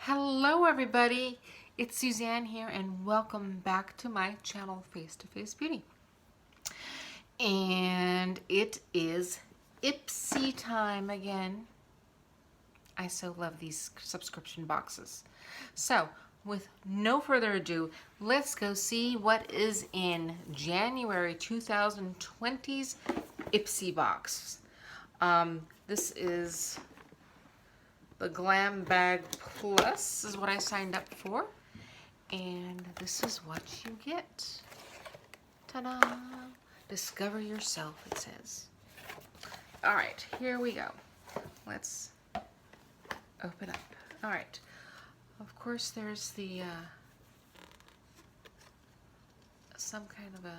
Hello everybody, it's Suzanne here and welcome back to my channel Face to Face Beauty. And it is IPSY time again. I so love these subscription boxes. So with no further ado, let's go see what is in January 2020's IPSY box. This is the Glam Bag Plus is what I signed up for. And this is what you get. Ta-da! Discover yourself, it says. All right, here we go. Let's open up. All right. Of course, there's the some kind of a.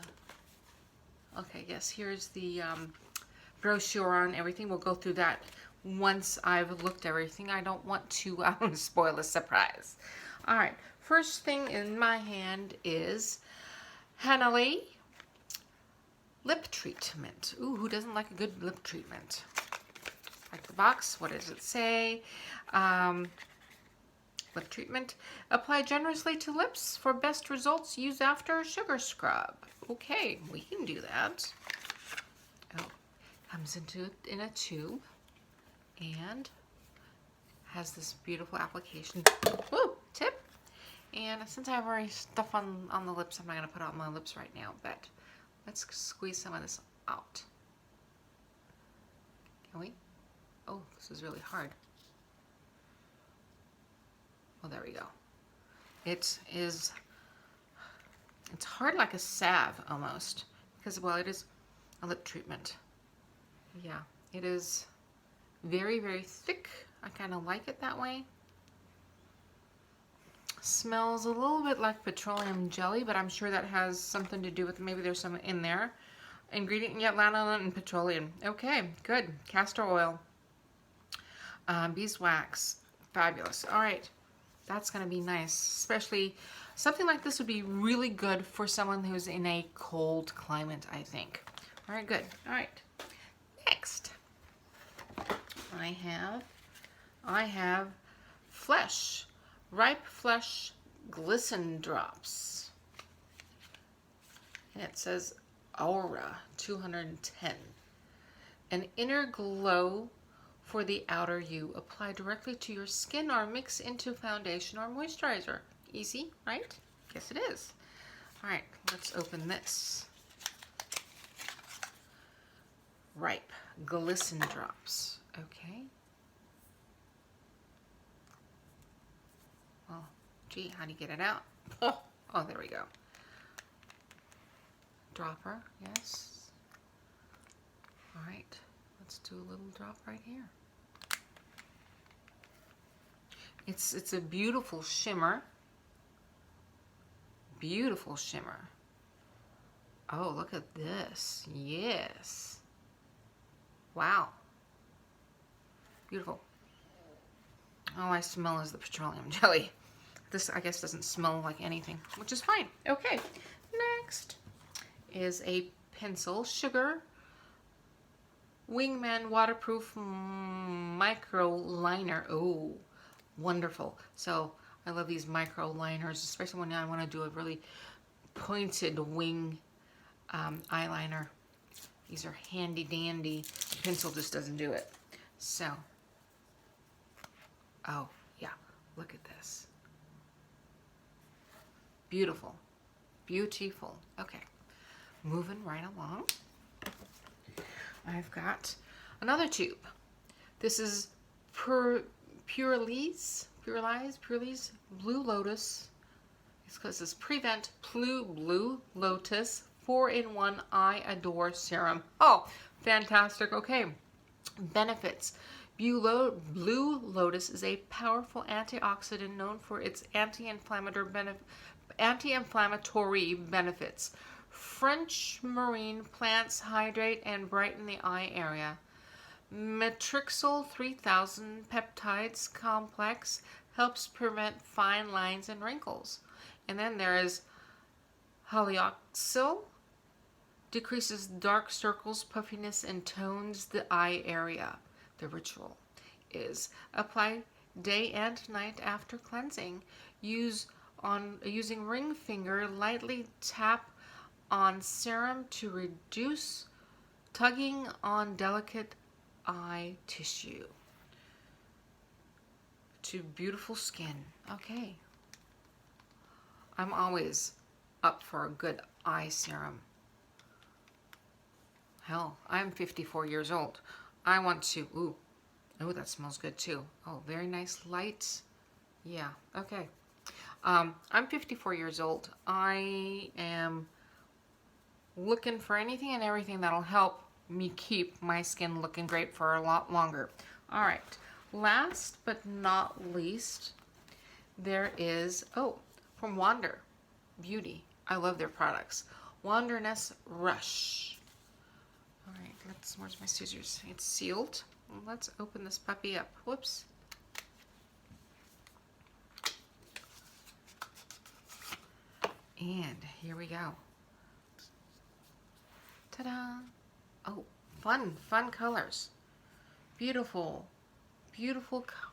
Okay, yes. Here's the brochure on everything. We'll go through that once I've looked everything. I don't want to spoil a surprise. All right. First thing in my hand is hanalei lip treatment. Ooh, who doesn't like a good lip treatment? Like the box, what does it say? Lip treatment. Apply generously to lips for best results. Use after sugar scrub. Okay, we can do that. Oh, comes in a tube and has this beautiful application. Woo, tip. And since I have already stuff on the lips, I'm not going to put it on my lips right now, but let's squeeze some of this out. Can we? Oh, this is really hard. Well, there we go. It's hard like a salve almost, because, well, it is a lip treatment. Yeah, it is very, very thick. I kind of like it that way. Smells a little bit like petroleum jelly, but I'm sure that has something to do with, maybe there's some in there. Ingredient, yeah, lanolin and petroleum. Okay, good. Castor oil. Beeswax. Fabulous. All right. That's going to be nice. Especially, something like this would be really good for someone who's in a cold climate, I think. All right, good. All right. Next, I have Flesh. Ripe Flesh Glisten Drops. And it says Aura 210. An inner glow for the outer you. Apply directly to your skin or mix into foundation or moisturizer. Easy, right? Yes, it is. All right, let's open this. Ripe Glisten Drops. Okay. Well, gee, how do you get it out? Oh, there we go. Dropper, yes. All right, let's do a little drop right here. It's a beautiful shimmer. Beautiful shimmer. Oh, look at this. Yes. Wow. Beautiful. All I smell is the petroleum jelly. This, I guess, doesn't smell like anything, which is fine. Okay, next is a pencil sugar Wingman waterproof micro liner. Oh, wonderful. So I love these micro liners, especially when I want to do a really pointed wing eyeliner. These are handy dandy. The pencil just doesn't do it. So, oh yeah, look at this. Beautiful. Beautiful. Okay. Moving right along. I've got another tube. This is purlisse Blue Lotus. This is Prevent Blue Lotus 4-in-1 I Adore Serum. Oh, fantastic. Okay. Benefits. Blue Lotus is a powerful antioxidant known for its anti-inflammatory benefits. French marine plants hydrate and brighten the eye area. Matrixyl 3000 peptides complex helps prevent fine lines and wrinkles. And then there is haloxyl, decreases dark circles, puffiness, and tones the eye area. The ritual is apply day and night after cleansing. Using ring finger, lightly tap on serum to reduce tugging on delicate eye tissue. To beautiful skin. Okay. I'm always up for a good eye serum. Hell, I'm 54 years old. I want to, ooh, that smells good too. Oh, very nice light. Yeah, okay. I'm 54 years old. I am looking for anything and everything that'll help me keep my skin looking great for a lot longer. All right, last but not least, there is, from Wander Beauty. I love their products. Wanderness Rush. All right, where's my scissors? It's sealed. Let's open this puppy up. Whoops. And here we go. Ta-da! Oh, fun colors. Beautiful,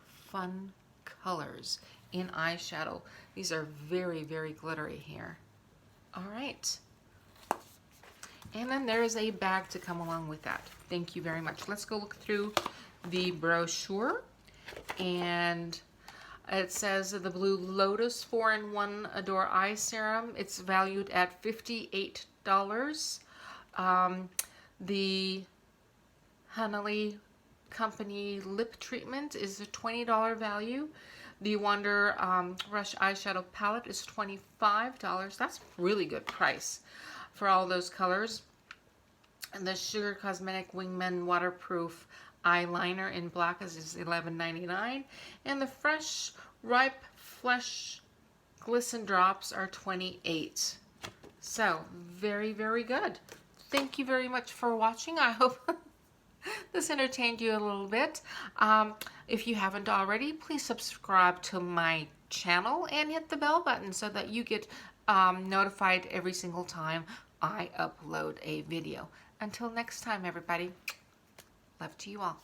fun colors in eyeshadow. These are very, very glittery here. All right. And then there is a bag to come along with that. Thank you very much. Let's go look through the brochure. And it says the Blue Lotus 4-in-1 Adore Eye Serum. It's valued at $58. The hanalei Company Lip Treatment is a $20 value. The Wander Rush Eyeshadow Palette is $25. That's a really good price for all those colors. And the Sugar Cosmetic Wingman Waterproof Eyeliner in black is $11.99. And the Fresh Ripe Flesh Glisten Drops are $28. So, very, very good. Thank you very much for watching. I hope this entertained you a little bit. If you haven't already, please subscribe to my channel and hit the bell button so that you get notified every single time I upload a video. Until next time, everybody, love to you all.